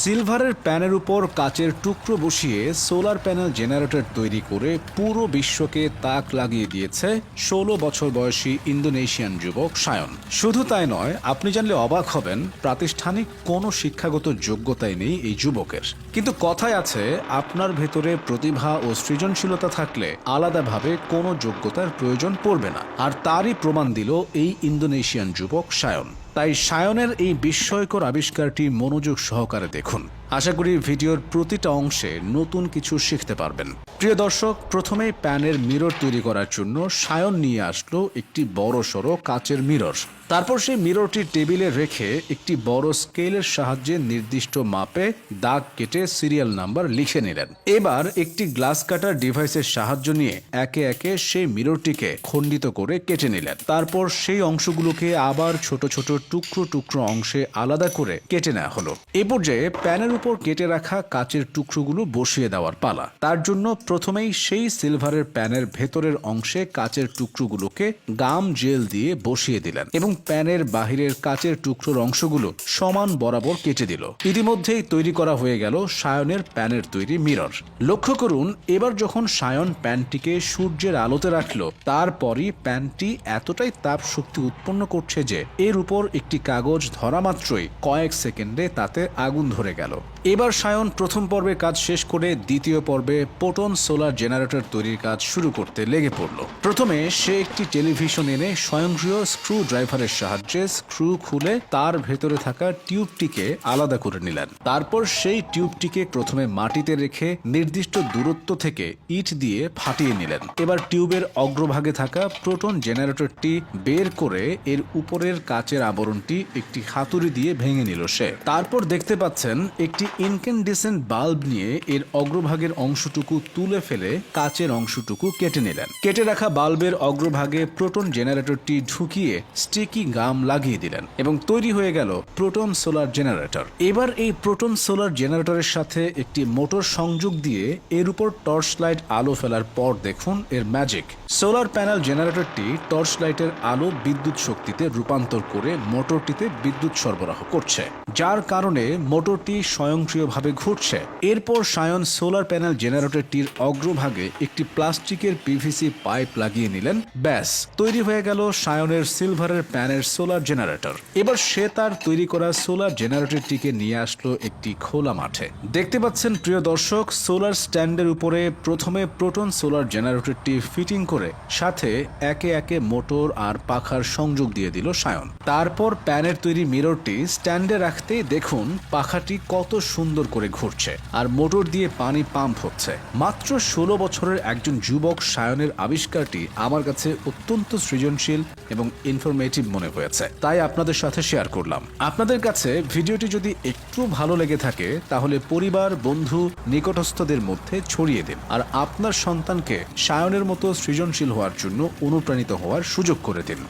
সিলভারের প্যানের উপর কাচের টুকরো বসিয়ে সোলার প্যানেল জেনারেটর তৈরি করে পুরো বিশ্বকে তাক লাগিয়ে দিয়েছে ১৬ বছর বয়সী ইন্দোনেশিয়ান যুবক সায়ন। শুধু তাই নয়, আপনি জানলে অবাক হবেন, প্রাতিষ্ঠানিক কোনো শিক্ষাগত যোগ্যতাই নেই এই যুবকের। কিন্তু কথায় আছে, আপনার ভেতরে প্রতিভা ও সৃজনশীলতা থাকলে আলাদাভাবে কোনো যোগ্যতার প্রয়োজন পড়বে না। আর তারই প্রমাণ দিল এই ইন্দোনেশিয়ান যুবক সায়ন। তাই সায়নের এই বিস্ময়কর আবিষ্কারটি মনোযোগ সহকারে দেখুন। আশা করি ভিডিওর প্রতিটা অংশে নতুন কিছু শিখতে পারবেন। প্রিয় দর্শক, প্রথমেই প্যানের মিরর তৈরি করার জন্য সায়ন নিয়ে আসলো একটি বড় সড়ো কাচের মিরর। তারপর সেই মিররটি টেবিলে রেখে একটি বড় স্কেলের সাহায্যে নির্দিষ্ট মাপে দাগ কেটে সিরিয়াল নাম্বার লিখে নিলেন। এবার একটি গ্লাস কাটার ডিভাইসের সাহায্য নিয়ে একে একে সেই মিররটিকে খণ্ডিত করে কেটে নিলেন। তারপর সেই অংশগুলোকে আবার ছোট ছোট টুকরো টুকরো অংশে আলাদা করে কেটে নেওয়া হলো। এ পর্যায়ে প্যানের উপর কেটে রাখা কাচের টুকরোগুলো বসিয়ে দেওয়ার পালা। তার জন্য প্রথমেই সেই সিলভারের প্যানের ভেতরের অংশে কাচের টুকরোগুলোকে গাম জেল দিয়ে বসিয়ে দিলেন এবং প্যানের বাহিরের কাচের টুকরোর অংশগুলো সমান বরাবর কেটে দিল। ইতিমধ্যেই তৈরি করা হয়ে গেল সায়নের প্যানের তৈরি মিরর। লক্ষ্য করুন, এবার যখন সায়ন প্যানটিকে সূর্যের আলোতে রাখলো, তারপরই প্যানটি এতটাই তাপ শক্তি উৎপন্ন করছে যে এর উপর একটি কাগজ ধরা মাত্রই কয়েক সেকেন্ডে তাতে আগুন ধরে গেল। এবার সায়ন প্রথম পর্বের কাজ শেষ করে দ্বিতীয় পর্বে প্রোটন সোলার জেনারেটর তৈরির কাজ শুরু করতে লেগে পড়ল। প্রথমে সে একটি টেলিভিশন এনে স্বয়ংক্রিয় স্ক্রু ড্রাইভারের সাহায্যে স্ক্রু খুলে তার ভেতরে থাকা টিউবটিকে আলাদা করে নিলেন। তারপর সেই টিউবটিকে প্রথমে মাটিতে রেখে নির্দিষ্ট দূরত্ব থেকে ইট দিয়ে ফাটিয়ে নিলেন। এবার টিউবের অগ্রভাগে থাকা প্রোটন জেনারেটরটি বের করে এর উপরের কাচের আবরণটি একটি হাতুড়ি দিয়ে ভেঙে নিল সে। তারপর দেখতে পাচ্ছেন, একটি ইনক্যান্ডেসেন্ট বাল্ব নিয়ে এর অগ্রভাগের অংশটুকু তুলে ফেলে কাচের অংশটুকু কেটে নিলেন। কেটে রাখা বাল্বের অগ্রভাগে প্রোটন জেনারেটরটি ঢুকিয়ে স্টিকি গাম লাগিয়ে দিলেন এবং তৈরি হয়ে গেল প্রোটন সোলার জেনারেটর। এবার এই প্রোটন সোলার জেনারেটরের সাথে একটি মোটর সংযোগ দিয়ে এর উপর টর্চ লাইট আলো ফেলার পর দেখুন এর ম্যাজিক। সোলার প্যানেল জেনারেটরটি টর্চ লাইটের আলো বিদ্যুৎ শক্তিতে রূপান্তর করে মোটরটিতে বিদ্যুৎ সরবরাহ করছে, যার কারণে মোটরটি স্বয়ংক্রিয়ভাবে ঘুরছে। এরপর সায়ন সোলার প্যানেল জেনারেটরটির অগ্রভাগে একটি প্লাস্টিকের পিভিসি পাইপ লাগিয়ে নিলেন। ব্যাস, তৈরি হয়ে গেল সায়নের সিলভারের প্যানের সোলার জেনারেটর। এবার সে তার তৈরি করা সোলার জেনারেটরটিকে নিয়ে আসলো একটি খোলা মাঠে। দেখতে পাচ্ছেন প্রিয় দর্শক, সোলার স্ট্যান্ডের উপরে প্রথমে প্রোটন সোলার জেনারেটরটি ফিটিং করে সাথে একে একে মোটর আর পাখার সংযোগ দিয়ে দিল সায়ন। তারপর প্যানের তৈরি মিররটি স্ট্যান্ডে রাখতেই দেখুন পাখাটি কত সুন্দর করে ঘুরছে আর মোটর দিয়ে পানি পাম্প হচ্ছে। মাত্র ১৬ বছরের একজন যুবক সায়নের আবিষ্কারটি আমার কাছে অত্যন্ত সৃজনশীল এবং ইনফরমেটিভ মনে হয়েছে, তাই আপনাদের সাথে শেয়ার করলাম। আপনাদের কাছে ভিডিওটি যদি একটু ভালো লেগে থাকে তাহলে পরিবার, বন্ধু, নিকটস্থদের মধ্যে ছড়িয়ে দিন আর আপনার সন্তানকে সায়নের মতো সৃজনশীল হওয়ার জন্য অনুপ্রাণিত হওয়ার সুযোগ করে দিন।